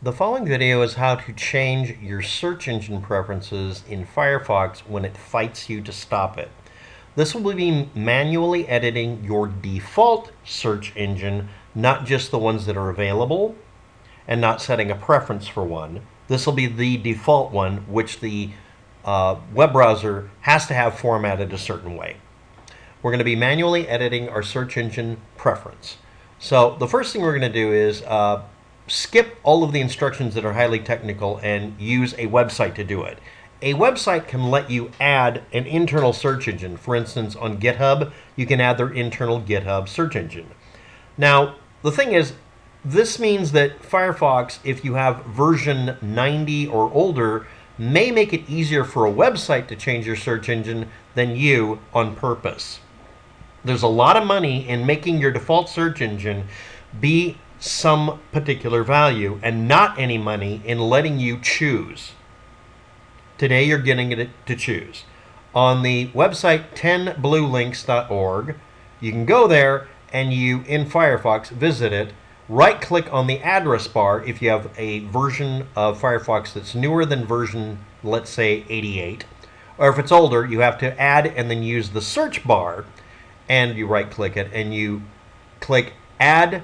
The following video is how to change your search engine preferences in Firefox when it fights you to stop it. This will be manually editing your default search engine, not just the ones that are available, and not setting a preference for one. This will be the default one, which the web browser has to have formatted a certain way. We're going to be manually editing our search engine preference. So the first thing we're going to do is skip all of the instructions that are highly technical and use a website to do it. A website can let you add an internal search engine. For instance, on GitHub, you can add their internal GitHub search engine. Now, the thing is, this means that Firefox, if you have version 90 or older, may make it easier for a website to change your search engine than you on purpose. There's a lot of money in making your default search engine be some particular value and not any money in letting you choose. Today you're getting it to choose. On the website tenbluelinks.org, you can go there and you, in Firefox, visit it, right-click on the address bar if you have a version of Firefox that's newer than version, let's say, 88. Or if it's older, you have to add and then use the search bar, and you right-click it and you click Add,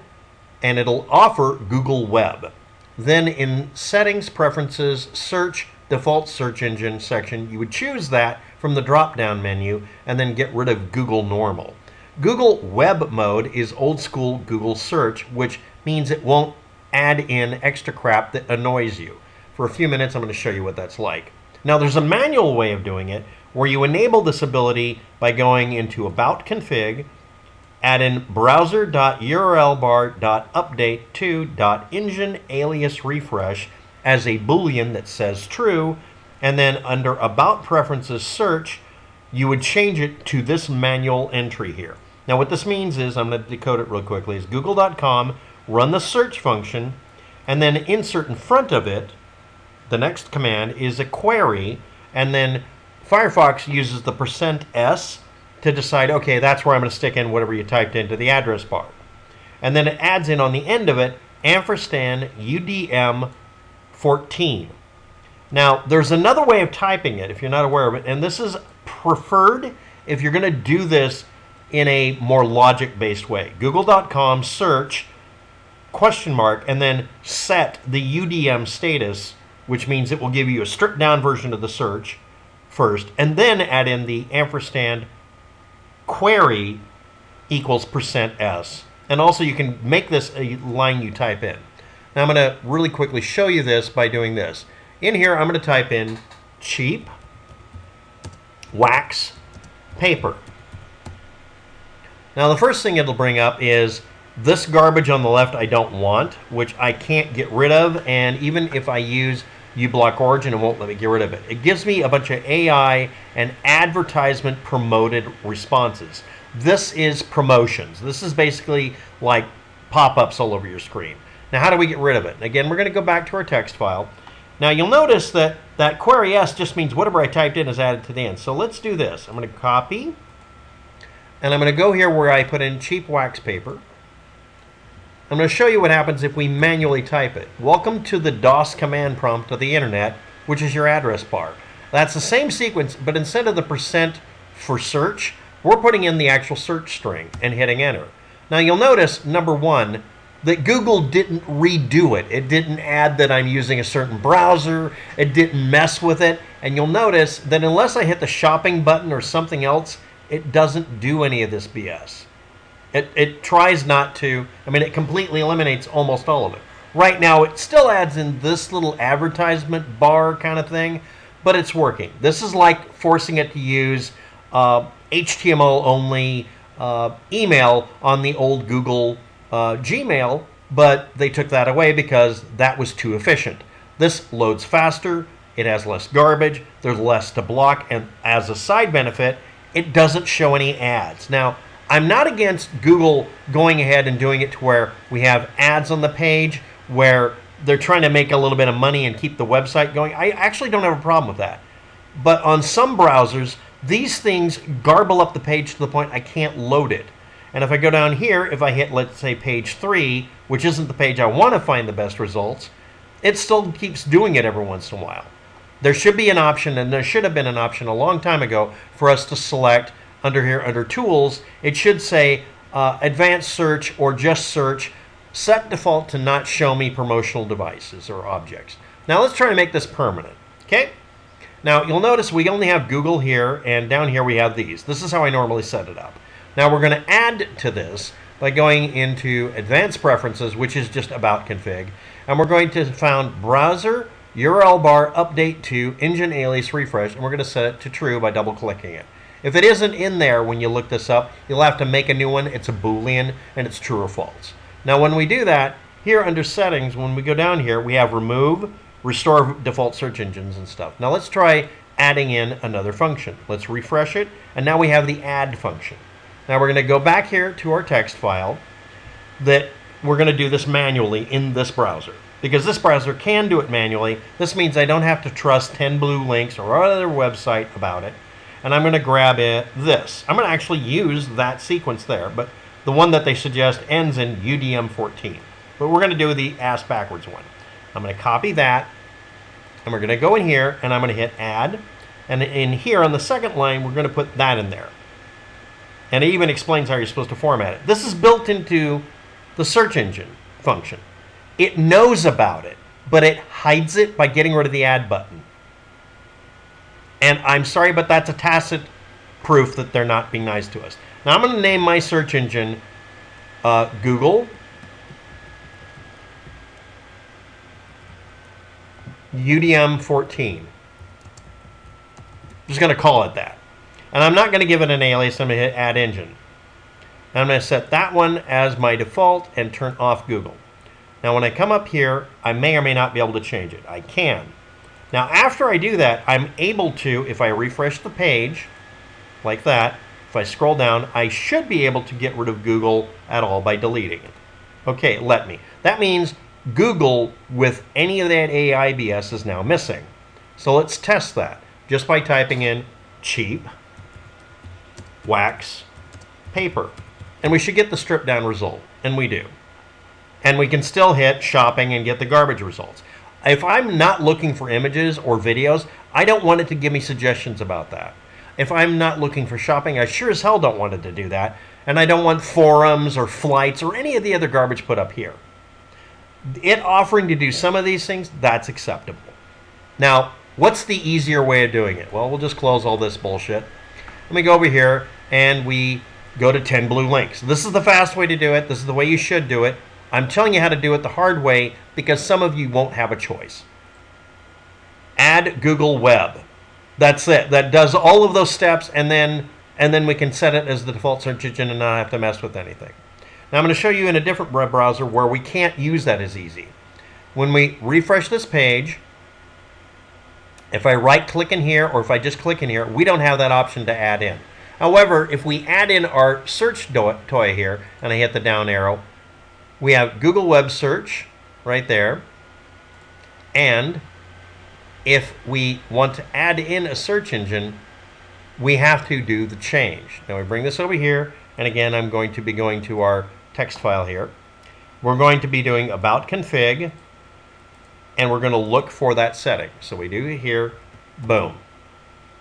and it'll offer Google Web. Then in Settings, Preferences, Search, Default Search Engine section, you would choose that from the drop-down menu and then get rid of Google Normal. Google Web Mode is old school Google Search, which means it won't add in extra crap that annoys you. For a few minutes, I'm going to show you what that's like. Now, there's a manual way of doing it where you enable this ability by going into About Config, add in browser.urlbar.update2.engineAliasRefresh as a boolean that says true, and then under About Preferences Search, you would change it to this manual entry here. Now what this means is, I'm going to decode it real quickly, is google.com, run the search function, and then insert in front of it, the next command is a query, and then Firefox uses the %s to decide, okay, that's where I'm going to stick in whatever you typed into the address bar. And then it adds in on the end of it, ampersand UDM14. Now, there's another way of typing it if you're not aware of it, and this is preferred if you're going to do this in a more logic-based way. Google.com search question mark and then set the UDM status, which means it will give you a stripped down version of the search first, and then add in the ampersand query equals %s. And also you can make this a line you type in. Now I'm going to really quickly show you this by doing this. In here I'm going to type in cheap wax paper. Now the first thing it'll bring up is this garbage on the left I don't want, which I can't get rid of, and even if I use uBlock Origin, it won't let me get rid of it. It gives me a bunch of AI and advertisement promoted responses. This is promotions. This is basically like pop-ups all over your screen. Now how do we get rid of it? Again, we're going to go back to our text file. Now you'll notice that that query S just means whatever I typed in is added to the end. So let's do this. I'm going to copy, and I'm going to go here where I put in cheap wax paper. I'm going to show you what happens if we manually type it. Welcome to the DOS command prompt of the internet, which is your address bar. That's the same sequence, but instead of the % for search, we're putting in the actual search string and hitting enter. Now you'll notice, number one, that Google didn't redo it. It didn't add that I'm using a certain browser. It didn't mess with it. And you'll notice that unless I hit the shopping button or something else, it doesn't do any of this BS. It tries not to. I mean, it completely eliminates almost all of it. Right now, it still adds in this little advertisement bar kind of thing, but it's working. This is like forcing it to use HTML-only email on the old Google Gmail, but they took that away because that was too efficient. This loads faster, it has less garbage, there's less to block, and as a side benefit, it doesn't show any ads. Now, I'm not against Google going ahead and doing it to where we have ads on the page where they're trying to make a little bit of money and keep the website going. I actually don't have a problem with that. But on some browsers, these things garble up the page to the point I can't load it. And if I go down here, if I hit, let's say, page 3, which isn't the page I want to find the best results, it still keeps doing it every once in a while. There should be an option, and there should have been an option a long time ago for us to select under here, under Tools. It should say Advanced Search or just Search, set default to not show me promotional devices or objects. Now let's try to make this permanent. Okay? Now you'll notice we only have Google here, and down here we have these. This is how I normally set it up. Now we're going to add to this by going into Advanced Preferences, which is just About Config, and we're going to find Browser URLbar update2 engineAliasRefresh, and we're going to set it to true by double-clicking it. If it isn't in there when you look this up, you'll have to make a new one. It's a Boolean, and it's true or false. Now when we do that, here under Settings, when we go down here, we have Remove, Restore Default Search Engines and stuff. Now let's try adding in another function. Let's refresh it, and now we have the Add function. Now we're going to go back here to our text file that we're going to do this manually in this browser. Because this browser can do it manually, this means I don't have to trust TenBlueLinks or other website about it. And I'm going to grab this. I'm going to actually use that sequence there, but the one that they suggest ends in UDM14. But we're going to do the ass backwards one. I'm going to copy that, and we're going to go in here, and I'm going to hit Add. And in here on the second line, we're going to put that in there. And it even explains how you're supposed to format it. This is built into the search engine function. It knows about it, but it hides it by getting rid of the Add button. And I'm sorry, but that's a tacit proof that they're not being nice to us. Now I'm going to name my search engine Google UDM14. I'm just going to call it that. And I'm not going to give it an alias. I'm going to hit Add Engine. And I'm going to set that one as my default and turn off Google. Now when I come up here, I may or may not be able to change it. I can. Now after I do that, I'm able to, if I refresh the page, like that, if I scroll down, I should be able to get rid of Google at all by deleting it. Okay, let me. That means Google with any of that AI BS is now missing. So let's test that just by typing in cheap wax paper. And we should get the stripped down result, and we do. And we can still hit shopping and get the garbage results. If I'm not looking for images or videos, I don't want it to give me suggestions about that. If I'm not looking for shopping, I sure as hell don't want it to do that. And I don't want forums or flights or any of the other garbage put up here. It offering to do some of these things, that's acceptable. Now, what's the easier way of doing it? Well, we'll just close all this bullshit. Let me go over here and we go to TenBlueLinks. This is the fast way to do it. This is the way you should do it. I'm telling you how to do it the hard way because some of you won't have a choice. Add Google Web. That's it. That does all of those steps, and then we can set it as the default search engine and not have to mess with anything. Now I'm going to show you in a different web browser where we can't use that as easy. When we refresh this page, if I right click in here or if I just click in here, we don't have that option to add in. However, if we add in our search toy here and I hit the down arrow, we have Google Web Search right there. And if we want to add in a search engine, we have to do the change. Now we bring this over here, and again I'm going to be going to our text file here. We're going to be doing About Config, and we're going to look for that setting. So we do here, boom.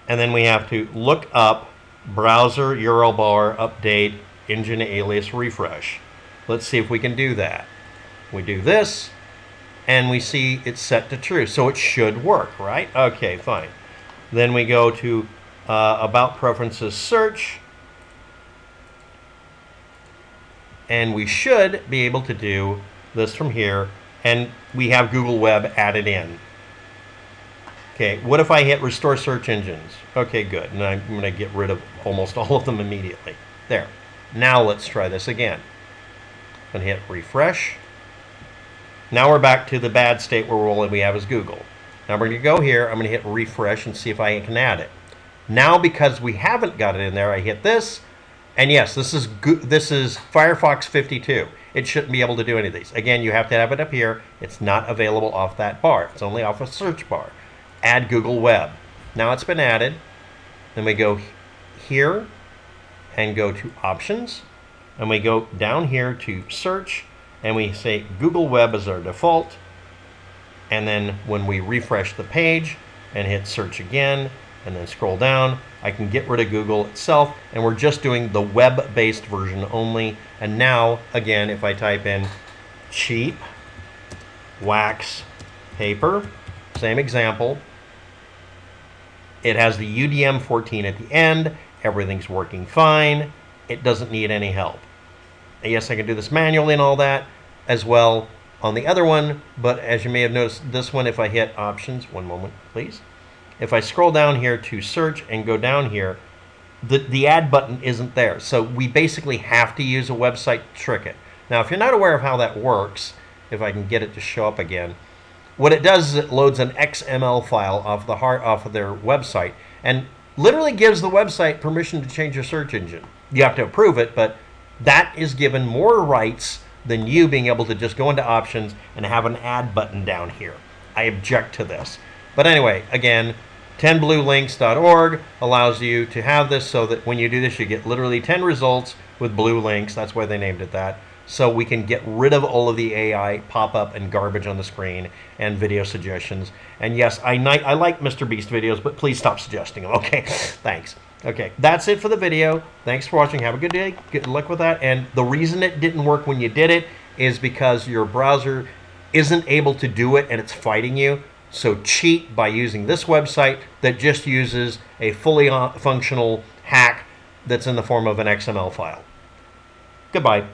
And then we have to look up Browser URLbar update engineAliasRefresh. Let's see if we can do that. We do this, and we see it's set to true. So it should work, right? Okay, fine. Then we go to About Preferences Search, and we should be able to do this from here, and we have Google Web added in. Okay, what if I hit Restore Search Engines? Okay, good. And I'm going to get rid of almost all of them immediately. There. Now let's try this again. I'm going to hit Refresh. Now we're back to the bad state where all we have is Google. Now we're going to go here. I'm going to hit Refresh and see if I can add it. Now because we haven't got it in there, I hit this. And yes, this is Firefox 52. It shouldn't be able to do any of these. Again, you have to have it up here. It's not available off that bar. It's only off a search bar. Add Google Web. Now it's been added. Then we go here and go to Options. And we go down here to Search. And we say Google Web as our default. And then when we refresh the page and hit search again and then scroll down, I can get rid of Google itself, and we're just doing the web-based version only. And now, again, if I type in cheap wax paper, same example, it has the UDM14 at the end. Everything's working fine. It doesn't need any help. Yes, I can do this manually and all that as well on the other one, but as you may have noticed, this one, if I hit options, one moment please, if I scroll down here to search and go down here, the add button isn't there. So we basically have to use a website to trick it. Now, if you're not aware of how that works, if I can get it to show up again, what it does is it loads an XML file off of their website and literally gives the website permission to change your search engine. You have to approve it, but that is given more rights than you being able to just go into options and have an add button down here. I object to this. But anyway, again, tenbluelinks.org allows you to have this so that when you do this, you get literally 10 results with blue links. That's why they named it that. So we can get rid of all of the AI pop-up and garbage on the screen and video suggestions. And yes, I like Mr. Beast videos, but please stop suggesting them. Okay, thanks. Okay, that's it for the video. Thanks for watching. Have a good day. Good luck with that. And the reason it didn't work when you did it is because your browser isn't able to do it and it's fighting you. So cheat by using this website that just uses a fully functional hack that's in the form of an XML file. Goodbye.